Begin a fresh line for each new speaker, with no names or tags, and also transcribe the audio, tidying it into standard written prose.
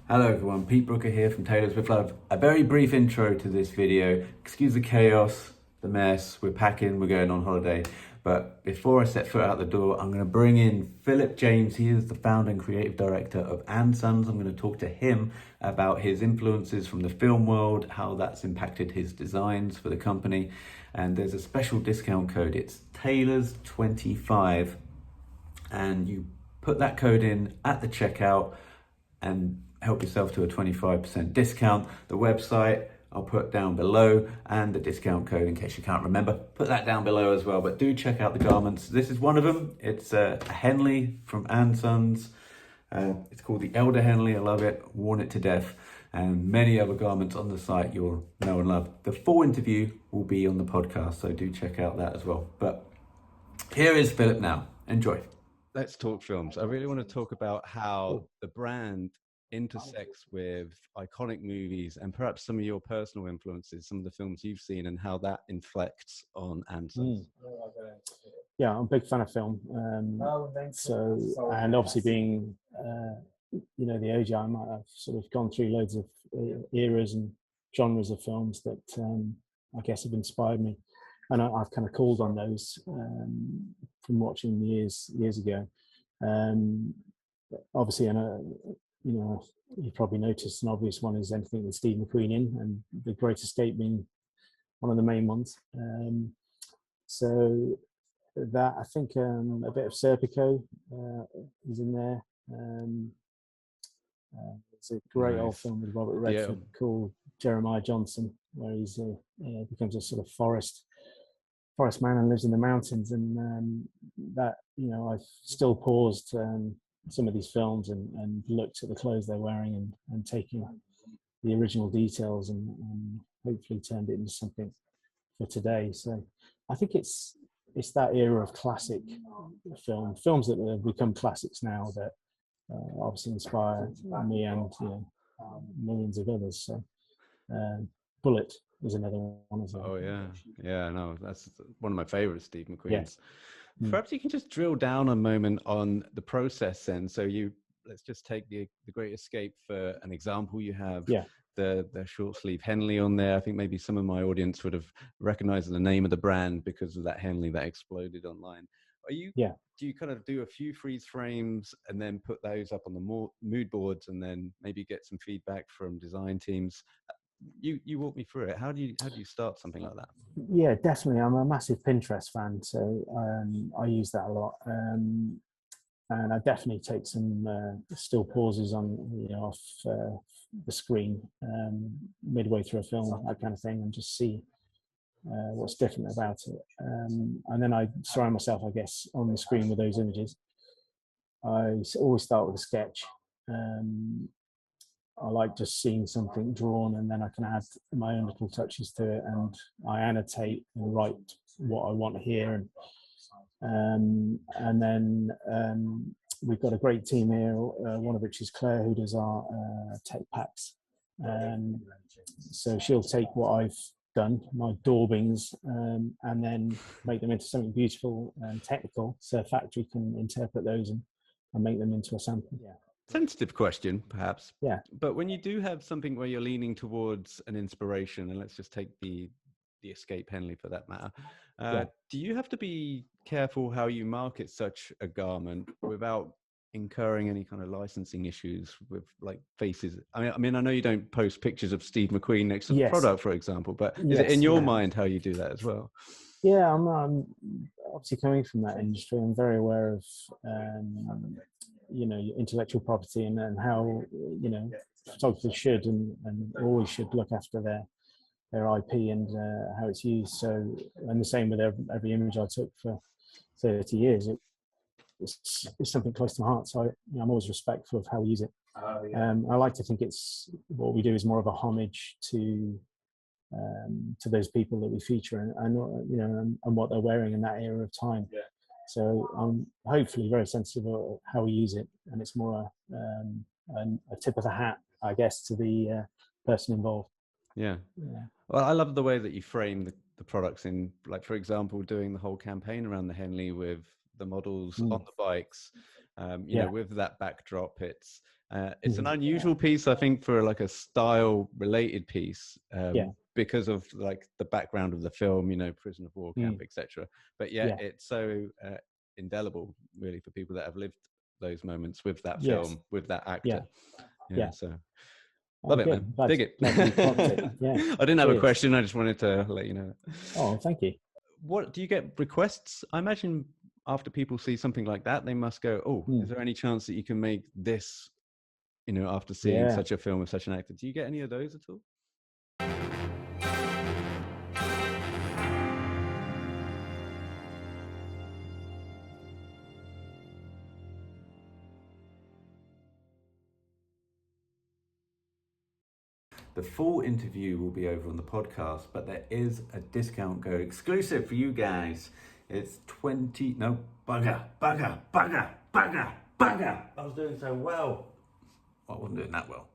Hello everyone, Pete Brooker here from Tailors With Love. A very brief intro to this video. Excuse the chaos, the mess, we're packing, we're going on holiday. But before I set foot out the door, I'm going to bring in Philip James. He is the founder and creative director of & Sons. I'm going to talk to him about his influences from the film world, how that's impacted his designs for the company. And there's a special discount code. It's Tailors25. And you put that code in at the checkout and help yourself to a 25% discount. The website I'll put down below, and the discount code in case you can't remember, put that down below as well. But do check out the garments. This is one of them. It's a Henley from & Sons. It's called the Elder Henley. I love it, worn it to death, and many other garments on the site you'll know and love. The full interview will be on the podcast, so do check out that as well. But here is Philip now. Enjoy.
Let's talk films. I really want to talk about how the brand intersects with iconic movies and perhaps some of your personal influences, some of the films you've seen, and how that inflects on & Sons.
Yeah, I'm a big fan of film. And obviously being, the age I am, I've sort of gone through loads of eras and genres of films that I guess have inspired me. And I've kind of called on those from watching years ago. Obviously, you probably noticed an obvious one is anything with Steve McQueen in, and The Great Escape being one of the main ones. So that, I think, a bit of Serpico is in there. It's a great old film with Robert Redford called Jeremiah Johnson, where he's becomes a sort of forest man and lives in the mountains, and that I've still paused some of these films and looked at the clothes they're wearing and taking the original details and hopefully turned it into something for today. So I think it's that era of classic films that have become classics now that obviously inspire me and millions of others. So Bullet is another one as well.
Oh yeah, no, that's one of my favorites, Steve McQueen's. Yeah. Perhaps you can just drill down a moment on the process then. So let's just take the Great Escape for an example. You have the short sleeve Henley on there. I think maybe some of my audience would have recognized the name of the brand because of that Henley that exploded online. Do you kind of do a few freeze frames and then put those up on the mood boards and then maybe get some feedback from design teams? You walk me through it. How do you start something like that?
Yeah, definitely. I'm a massive Pinterest fan, so I use that a lot. And I definitely take some still pauses on off the screen midway through a film, that kind of thing, and just see what's different about it. And then I surround myself, I guess, on the screen with those images. I always start with a sketch. I like just seeing something drawn, and then I can add my own little touches to it, and I annotate and write what I want to hear. And then we've got a great team here, one of which is Claire, who does our tech packs. So she'll take what I've done, my daubings, and then make them into something beautiful and technical, so a factory can interpret those and make them into a sample.
Sensitive question, perhaps.
Yeah.
But when you do have something where you're leaning towards an inspiration, and let's just take the Escape Henley for that matter, do you have to be careful how you market such a garment without incurring any kind of licensing issues with like faces? I mean, I know you don't post pictures of Steve McQueen next to the product, for example, but is it in your mind how you do that as well?
Yeah, I'm obviously coming from that industry. I'm very aware of intellectual property and how photographers should and always should look after their IP and how it's used. So, and the same with every image I took for 30 years. It's something close to my heart. So I'm always respectful of how we use it. I like to think it's what we do is more of a homage to those people that we feature and what they're wearing in that era of time. So I'm hopefully very sensitive of how we use it, and it's more a tip of the hat, I guess, to the person involved.
Yeah. Well, I love the way that you frame the products in, like, for example, doing the whole campaign around the Henley with the models on the bikes, with that backdrop. It's It's an unusual piece, I think, for like a style related piece, because of like the background of the film, you know, prisoner of war camp, etc. But it's so indelible, really, for people that have lived those moments with that film, with that actor. So love it, man. Dig it. I didn't have a question. I just wanted to let you know.
Oh, thank you.
What do you get requests? I imagine after people see something like that, they must go, "Oh, is there any chance that you can make this?" You know, after seeing such a film of such an actor, do you get any of those at all?
The full interview will be over on the podcast, but there is a discount code exclusive for you guys. It's 20, no, bugger. I was doing so well. I wasn't doing that well.